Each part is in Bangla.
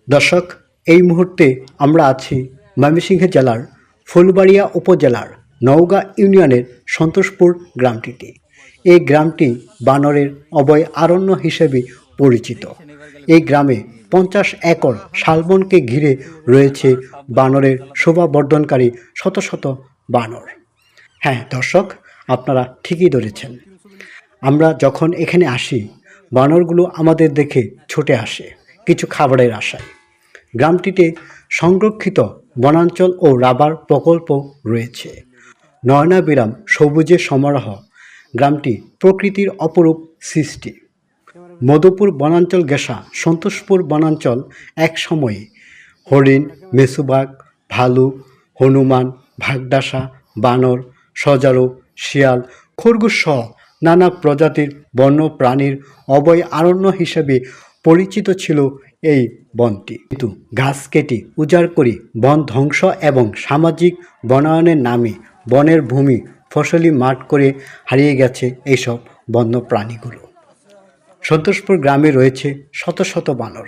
দর্শক, এই মুহূর্তে আমরা আছি ময়মনসিংহ জেলার ফুলবাড়িয়া উপজেলার নওগাঁ ইউনিয়নের সন্তোষপুর গ্রামটিতে। এই গ্রামটি বানরের অভয়ারণ্য হিসেবে পরিচিত। এই গ্রামে 50 একর শালবনকে ঘিরে রয়েছে বানরের শোভাবর্ধনকারী শত শত বানর। হ্যাঁ দর্শক, আপনারা ঠিকই ধরেছেন। আমরা যখন এখানে আসি, বানরগুলো আমাদের দেখে ছুটে আসে কিছু খাবারের আশায়। গ্রামটিতে সংরক্ষিত বনাঞ্চল ও রাবার প্রকল্প রয়েছে। নয়নাবিরাম সবুজের সমারোহ। গ্রামটি প্রকৃতির অপরূপ সৃষ্টি। মধুপুর বনাঞ্চল ঘেঁষা সন্তোষপুর বনাঞ্চল এক সময়ে হরিণ, মেসুবাঘ, ভালুক, হনুমান, ভাগডাসা, বানর, সজারু, শিয়াল, খরগোশ সহ নানা প্রজাতির বন্য প্রাণীর অভয়ারণ্য হিসেবে পরিচিত ছিল এই বনটি। কিন্তু গাছ কেটে উজাড় করে বন ধ্বংস এবং সামাজিক বনায়নের নামে বনের ভূমি ফসলি মাঠ করে হারিয়ে গেছে এইসব বন্য প্রাণীগুলো। সন্তোষপুর গ্রামে রয়েছে শত শত বানর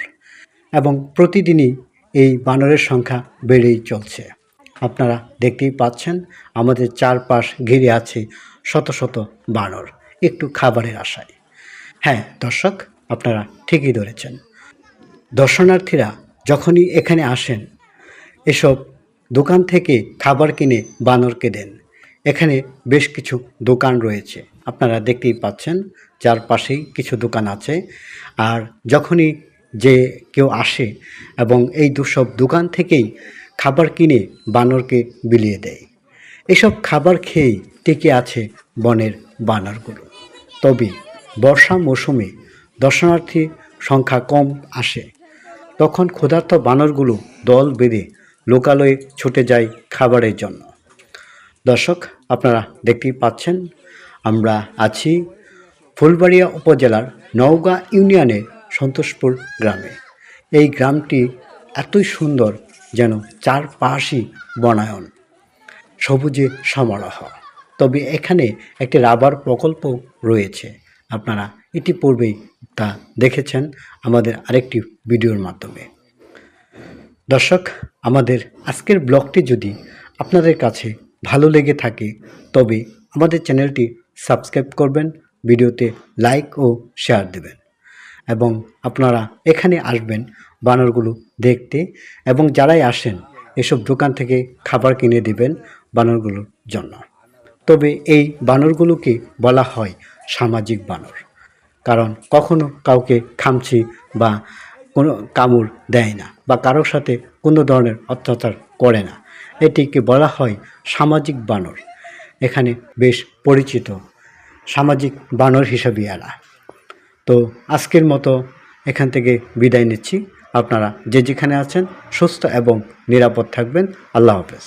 এবং প্রতিদিনই এই বানরের সংখ্যা বেড়েই চলছে। আপনারা দেখতেই পাচ্ছেন, আমাদের চারপাশ ঘিরে আছে শত শত বানর একটু খাবারের আশায়। হ্যাঁ দর্শক, আপনারা ঠিকই ধরেছেন। দর্শনার্থীরা যখনই এখানে আসেন, এসব দোকান থেকে খাবার কিনে বানরকে দেন। এখানে বেশ কিছু দোকান রয়েছে, আপনারা দেখতেই পাচ্ছেন, যার পাশেই কিছু দোকান আছে। আর যখনই যে কেউ আসে এবং এই সব দোকান থেকেই খাবার কিনে বানরকে বিলিয়ে দেয়। এসব খাবার খেয়েই টিকে আছে বনের বানরগুলো। তবে বর্ষা মৌসুমে দর্শনার্থী সংখ্যা কম আসে, তখন ক্ষুধার্ত বানরগুলো দল বেঁধে লোকালয়ে ছুটে যায় খাবারের জন্য। দর্শক, আপনারা দেখতেই পাচ্ছেন, আমরা আছি ফুলবাড়িয়া উপজেলার নওগাঁ ইউনিয়নের সন্তোষপুর গ্রামে। এই গ্রামটি এতই সুন্দর, যেন চারপাশই বনায়ন, সবুজে সমারোহ। তবে এখানে একটি রাবার প্রকল্প রয়েছে, আপনারা ইতিপূর্বেই তা দেখেছেন আমাদের আরেকটি ভিডিওর মাধ্যমে। দর্শক, আমাদের আজকের ব্লগটি যদি আপনাদের কাছে ভালো লেগে থাকে, তবে আমাদের চ্যানেলটি সাবস্ক্রাইব করবেন, ভিডিওতে লাইক ও শেয়ার দেবেন এবং আপনারা এখানে আসবেন বানরগুলো দেখতে, এবং যারাই আসেন এসব দোকান থেকে খাবার কিনে দিবেন বানরগুলোর জন্য। তবে এই বানরগুলোকে বলা হয় সামাজিক বানর, কারণ কখনো কাউকে খামচি বা কোনো কামড় দেয় না বা কারোর সাথে কোনো ধরনের অত্যাচার করে না। এটিকে বলা হয় সামাজিক বানর। এখানে বেশ পরিচিত সামাজিক বানর হিসাবে এরা। তো আজকের মতো এখান থেকে বিদায় নিচ্ছি। আপনারা যে যেখানে আছেন সুস্থ এবং নিরাপদ থাকবেন। আল্লাহ হাফেজ।